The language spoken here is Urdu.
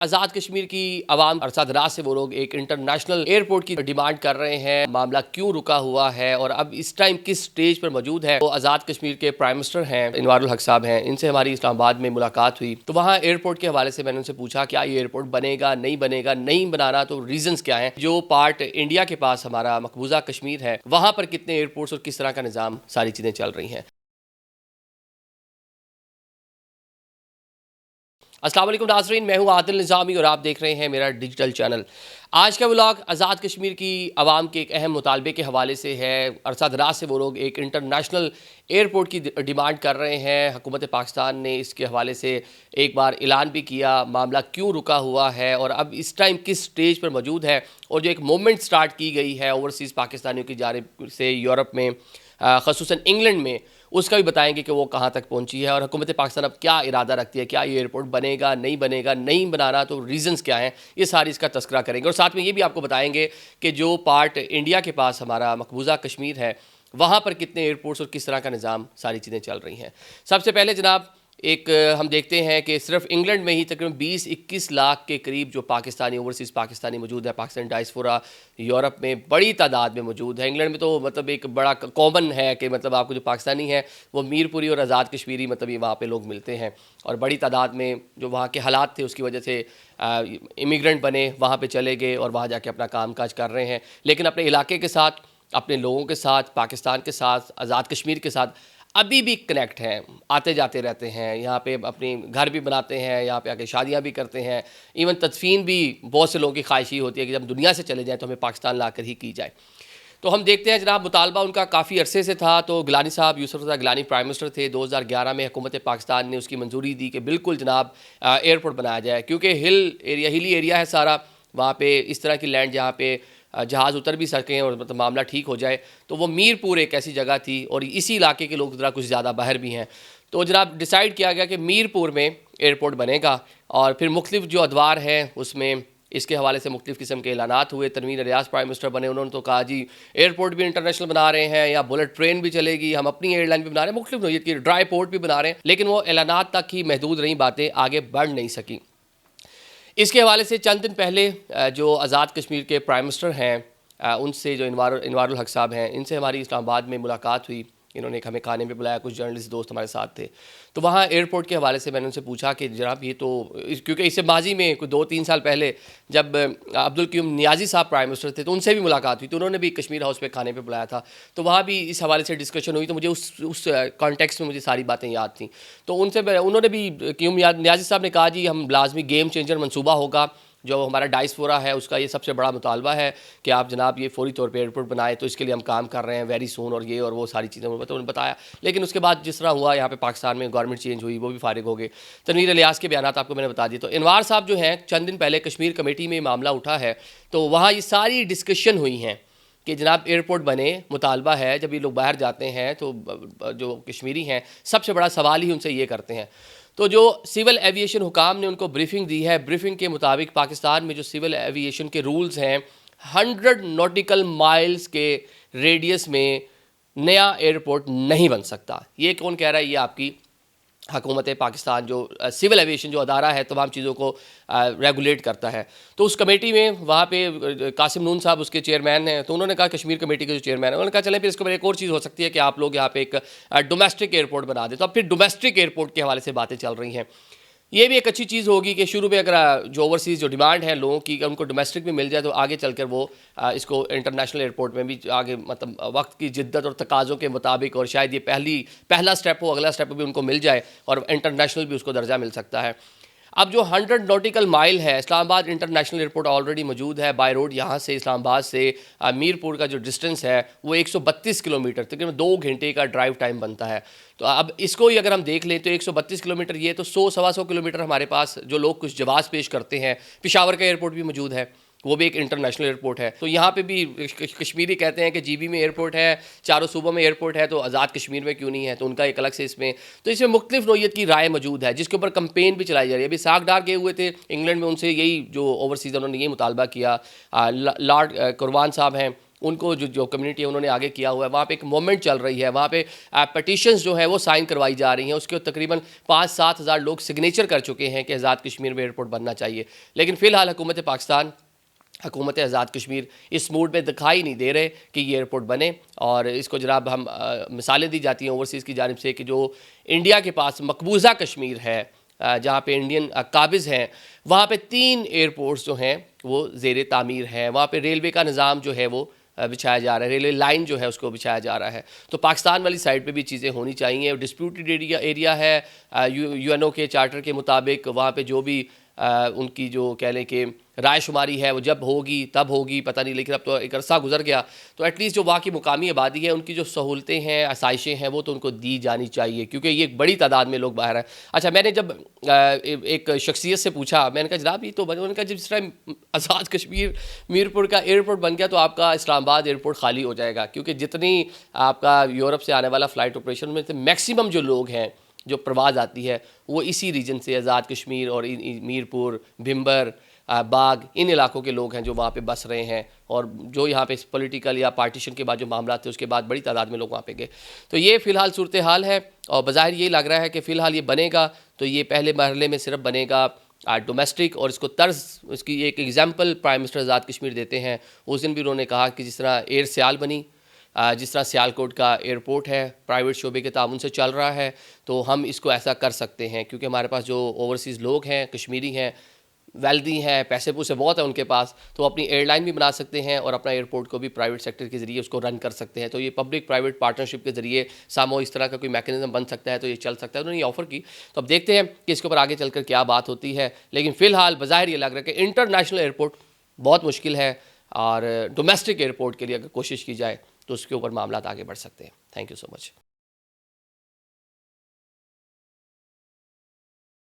آزاد کشمیر کی عوام عرصہ دراز سے وہ لوگ ایک انٹرنیشنل ایئرپورٹ کی ڈیمانڈ کر رہے ہیں۔ معاملہ کیوں رکا ہوا ہے اور اب اس ٹائم کس سٹیج پر موجود ہے، وہ آزاد کشمیر کے پرائم منسٹر ہیں انوار الحق صاحب ہیں، ان سے ہماری اسلام آباد میں ملاقات ہوئی تو وہاں ایئرپورٹ کے حوالے سے میں نے ان سے پوچھا کیا یہ ایئرپورٹ بنے گا، نہیں بنانا تو ریزنز کیا ہیں، جو پارٹ انڈیا کے پاس ہمارا مقبوضہ کشمیر ہے وہاں پر کتنے ایئرپورٹس اور کس طرح کا نظام، ساری چیزیں چل رہی ہیں۔ السلام علیکم ناظرین، میں ہوں عادل نظامی اور آپ دیکھ رہے ہیں میرا ڈیجیٹل چینل۔ آج کا ولاگ آزاد کشمیر کی عوام کے ایک اہم مطالبے کے حوالے سے ہے۔ عرصہ دراز سے وہ لوگ ایک انٹرنیشنل ایئرپورٹ کی ڈیمانڈ کر رہے ہیں۔ حکومت پاکستان نے اس کے حوالے سے ایک بار اعلان بھی کیا، معاملہ کیوں رکا ہوا ہے اور اب اس ٹائم کس سٹیج پر موجود ہے، اور جو ایک موومنٹ سٹارٹ کی گئی ہے اوورسیز پاکستانیوں کی جانب سے یورپ میں، خصوصاً انگلینڈ میں، اس کا بھی بتائیں گے کہ وہ کہاں تک پہنچی ہے اور حکومت پاکستان اب کیا ارادہ رکھتی ہے، کیا یہ ایئرپورٹ بنے گا، نہیں بنانا تو ریزنز کیا ہیں، یہ ساری اس کا تذکرہ کریں گے۔ اور ساتھ میں یہ بھی آپ کو بتائیں گے کہ جو پارٹ انڈیا کے پاس ہمارا مقبوضہ کشمیر ہے وہاں پر کتنے ایئرپورٹس اور کس طرح کا نظام، ساری چیزیں چل رہی ہیں۔ سب سے پہلے جناب ایک ہم دیکھتے ہیں کہ صرف انگلینڈ میں ہی تقریباً 20-21 لاکھ کے قریب جو پاکستانی اوورسیز پاکستانی موجود ہے، پاکستانی ڈائسپورا یورپ میں بڑی تعداد میں موجود ہے۔ انگلینڈ میں تو مطلب ایک بڑا کامن ہے کہ مطلب آپ کو جو پاکستانی ہے وہ میر پوری اور آزاد کشمیری مطلب یہ وہاں پہ لوگ ملتے ہیں، اور بڑی تعداد میں جو وہاں کے حالات تھے اس کی وجہ سے امیگرنٹ بنے، وہاں پہ چلے گئے اور وہاں جا کے اپنا کام کاج کر رہے ہیں، لیکن اپنے علاقے کے ساتھ، اپنے لوگوں کے ساتھ، پاکستان کے ساتھ، آزاد کشمیر کے ساتھ ابھی بھی کنیکٹ ہیں، آتے جاتے رہتے ہیں، یہاں پہ اپنی گھر بھی بناتے ہیں، یہاں پہ آ کے شادیاں بھی کرتے ہیں، ایون تدفین بھی بہت سے لوگوں کی خواہش ہی ہوتی ہے کہ جب دنیا سے چلے جائیں تو ہمیں پاکستان لا کر ہی کی جائے۔ تو ہم دیکھتے ہیں جناب مطالبہ ان کا کافی عرصے سے تھا، تو گیلانی صاحب، یوسف رضا گیلانی پرائم منسٹر تھے، 2011 میں حکومت پاکستان نے اس کی منظوری دی کہ بالکل جناب ایئرپورٹ بنایا جائے، کیونکہ ہلی ایریا ہے سارا، وہاں پہ اس طرح کی لینڈ جہاں پہ جہاز اتر بھی سکیں اور مطلب معاملہ ٹھیک ہو جائے، تو وہ میر پور ایک ایسی جگہ تھی، اور اسی علاقے کے لوگ ذرا کچھ زیادہ باہر بھی ہیں، تو جناب ڈیسائیڈ کیا گیا کہ میر پور میں ایئرپورٹ بنے گا، اور پھر مختلف جو ادوار ہیں اس میں اس کے حوالے سے مختلف قسم کے اعلانات ہوئے۔ تنویر ریاض پرائم منسٹر بنے، انہوں نے تو کہا جی ایئرپورٹ بھی انٹرنیشنل بنا رہے ہیں، یا بلٹ ٹرین بھی چلے گی، ہم اپنی ایئر لائن بھی بنا رہے ہیں، مختلف نوعیت کی ڈرائی پورٹ بھی بنا رہے ہیں، لیکن وہ اعلانات تک ہی محدود رہیں باتیں، آگے بڑھ نہیں سکیں۔ اس کے حوالے سے چند دن پہلے جو آزاد کشمیر کے پرائم منسٹر ہیں، ان سے جو انوار الحق صاحب ہیں، ان سے ہماری اسلام آباد میں ملاقات ہوئی، انہوں نے ہمیں کھانے پہ بلایا، کچھ جرنلسٹ دوست ہمارے ساتھ تھے، تو وہاں ایئرپورٹ کے حوالے سے میں نے ان سے پوچھا کہ جناب یہ تو، کیونکہ اس سے ماضی میں کوئی 2-3 سال پہلے جب عبدالقیوم نیازی صاحب پرائم منسٹر تھے تو ان سے بھی ملاقات ہوئی، تو انہوں نے بھی کشمیر ہاؤس پہ کھانے پہ بلایا تھا، تو وہاں بھی اس حوالے سے ڈسکشن ہوئی، تو مجھے اس کانٹیکس میں مجھے ساری باتیں یاد تھیں، تو انہوں نے بھی قیوم نیازی صاحب نے کہا جی ہم لازمی گیم چینجر منصوبہ ہوگا، جو ہمارا ڈائسپورا ہے اس کا یہ سب سے بڑا مطالبہ ہے کہ آپ جناب یہ فوری طور پہ ایئرپورٹ بنائیں، تو اس کے لیے ہم کام کر رہے ہیں ویری سون، اور یہ اور وہ ساری چیزیں انہوں نے بتایا، لیکن اس کے بعد جس طرح ہوا یہاں پہ پاکستان میں گورنمنٹ چینج ہوئی، وہ بھی فارغ ہو گئے۔ تنویر الیاس کے بیانات آپ کو میں نے بتا دیے، تو انوار صاحب جو ہیں چند دن پہلے کشمیر کمیٹی میں معاملہ اٹھا ہے، تو وہاں یہ ساری ڈسکشن ہوئی ہیں کہ جناب ایئرپورٹ بنے، مطالبہ ہے، جب یہ لوگ باہر جاتے ہیں تو جو کشمیری ہیں سب سے بڑا سوال ہی ان سے یہ کرتے ہیں، تو جو سول ایویشن حکام نے ان کو بریفنگ دی ہے، بریفنگ کے مطابق پاکستان میں جو سول ایویشن کے رولز ہیں 100 نوٹیکل مائلز کے ریڈیس میں نیا ایئرپورٹ نہیں بن سکتا۔ یہ کون کہہ رہا ہے؟ یہ آپ کی حکومت پاکستان، جو سول ایویشن جو ادارہ ہے تمام چیزوں کو ریگولیٹ کرتا ہے، تو اس کمیٹی میں وہاں پہ قاسم نون صاحب اس کے چیئرمین ہیں، تو انہوں نے کہا کشمیر کمیٹی کے جو چیئرمین ہیں، انہوں نے کہا چلیں پھر اس کے بعد ایک اور چیز ہو سکتی ہے کہ آپ لوگ یہاں پہ ایک ڈومیسٹک ایئرپورٹ بنا دیں، تو اب پھر ڈومیسٹک ایئرپورٹ کے حوالے سے باتیں چل رہی ہیں۔ یہ بھی ایک اچھی چیز ہوگی کہ شروع میں اگر جو اوورسیز جو ڈیمانڈ ہے لوگوں کی، ان کو ڈومیسٹک میں مل جائے تو آگے چل کر وہ اس کو انٹرنیشنل ایئرپورٹ میں بھی آگے مطلب وقت کی جدت اور تقاضوں کے مطابق، اور شاید یہ پہلا سٹیپ ہو، اگلا سٹیپ بھی ان کو مل جائے اور انٹرنیشنل بھی اس کو درجہ مل سکتا ہے۔ اب جو 100 نوٹیکل مائل ہے، اسلام آباد انٹرنیشنل ایئرپورٹ آلریڈی موجود ہے، بائی روڈ یہاں سے اسلام آباد سے میر پور کا جو ڈسٹنس ہے وہ 132 کلومیٹر، تقریباً 2 گھنٹے کا ڈرائیو ٹائم بنتا ہے، تو اب اس کو ہی اگر ہم دیکھ لیں تو 132 کلومیٹر، یہ تو 100-125 کلومیٹر ہمارے پاس جو لوگ کچھ جواز پیش کرتے ہیں، پشاور کا ایئرپورٹ بھی موجود ہے، وہ بھی ایک انٹرنیشنل ایئرپورٹ ہے، تو یہاں پہ بھی کشمیری کہتے ہیں کہ جی بی میں ایئرپورٹ ہے، چاروں صوبوں میں ایئرپورٹ ہے، تو آزاد کشمیر میں کیوں نہیں ہے، تو ان کا ایک الگ سے اس میں، تو اس میں مختلف نوعیت کی رائے موجود ہے جس کے اوپر کمپین بھی چلائی جا رہی ہے۔ ابھی ساکھ ڈار گئے ہوئے تھے انگلینڈ میں، ان سے یہی جو اوورسیز انہوں نے یہ مطالبہ کیا، لارڈ قروان صاحب ہیں ان کو جو کمیونٹی ہے انہوں نے آگے کیا ہوا ہے. وہاں پہ ایک موومنٹ چل رہی ہے, وہاں پہ پٹیشنز جو ہے وہ سائن کروائی جا رہی ہیں, اس کے تقریباً 5-7 ہزار لوگ سگنیچر کر چکے ہیں کہ آزاد کشمیر میں ایئرپورٹ بننا چاہیے. لیکن فی الحال حکومت پاکستان, حکومت آزاد کشمیر اس موڈ میں دکھائی نہیں دے رہے کہ یہ ایئرپورٹ بنے. اور اس کو جناب ہم مثالیں دی جاتی ہیں اوورسیز کی جانب سے کہ جو انڈیا کے پاس مقبوضہ کشمیر ہے, جہاں پہ انڈین قابض ہیں, وہاں پہ 3 ایئرپورٹس جو ہیں وہ زیر تعمیر ہیں. وہاں پہ ریلوے کا نظام جو ہے وہ بچھایا جا رہا ہے, ریلوے لائن جو ہے اس کو بچھایا جا رہا ہے. تو پاکستان والی سائڈ پہ بھی چیزیں ہونی چاہیے. ڈسپیوٹڈ ایریا ہے, یو این او کے چارٹر کے مطابق وہاں پہ جو بھی ان کی جو کہہ لیں کہ رائے شماری ہے وہ جب ہوگی تب ہوگی, پتہ نہیں, لیکن اب تو ایک عرصہ گزر گیا. تو ایٹ لیسٹ جو وہاں کی مقامی آبادی ہے ان کی جو سہولتیں ہیں, آسائشیں ہیں, وہ تو ان کو دی جانی چاہیے, کیونکہ یہ ایک بڑی تعداد میں لوگ باہر ہیں. اچھا, میں نے جب ایک شخصیت سے پوچھا, میں نے کہا جناب یہ تو انہوں نے کہا جس طرح آزاد کشمیر میرپور کا ایئرپورٹ بن گیا تو آپ کا اسلام آباد ایئرپورٹ خالی ہو جائے گا, کیونکہ جتنی آپ کا یورپ سے آنے والا فلائٹ آپریشن میں سے میکسیمم جو لوگ ہیں جو پرواز آتی ہے وہ اسی ریجن سے, آزاد کشمیر اور میرپور, بھمبر, باغ, ان علاقوں کے لوگ ہیں جو وہاں پہ بس رہے ہیں. اور جو یہاں پہ پولیٹیکل یا پارٹیشن کے بعد جو معاملات تھے اس کے بعد بڑی تعداد میں لوگ وہاں پہ گئے. تو یہ فی الحال صورتحال ہے, اور بظاہر یہ لگ رہا ہے کہ فی الحال یہ بنے گا تو یہ پہلے مرحلے میں صرف بنے گا ڈومیسٹک, اور اس کو طرز, اس کی ایک example prime minister Azad Kashmir دیتے ہیں. اس دن بھی انہوں نے کہا کہ جس طرح ایئر سیال بنی, جس طرح سیالکوٹ کا ایئرپورٹ ہے پرائیویٹ شعبے کے تعاون سے چل رہا ہے, تو ہم اس کو ایسا کر سکتے ہیں, کیونکہ ہمارے پاس جو اوورسیز لوگ ہیں, کشمیری ہیں, ویلدی ہیں, پیسے پوسے بہت ہیں ان کے پاس, تو اپنی ایئر لائن بھی بنا سکتے ہیں اور اپنا ایئرپورٹ کو بھی پرائیویٹ سیکٹر کے ذریعے اس کو رن کر سکتے ہیں. تو یہ پبلک پرائیویٹ پارٹنرشپ کے ذریعے سامو اس طرح کا کوئی میکینزم بن سکتا ہے تو یہ چل سکتا ہے. انہوں نے یہ آفر کی, تو اب دیکھتے ہیں کہ اس کے اوپر آگے چل کر کیا بات ہوتی ہے. لیکن فی الحال بظاہر یہ لگ رہا ہے کہ انٹرنیشنل ایئرپورٹ بہت مشکل ہے, اور ڈومیسٹک ایئرپورٹ کے لیے اگر کوشش کی جائے تو اس کے اوپر معاملات آگے بڑھ سکتے ہیں. Thank you so much.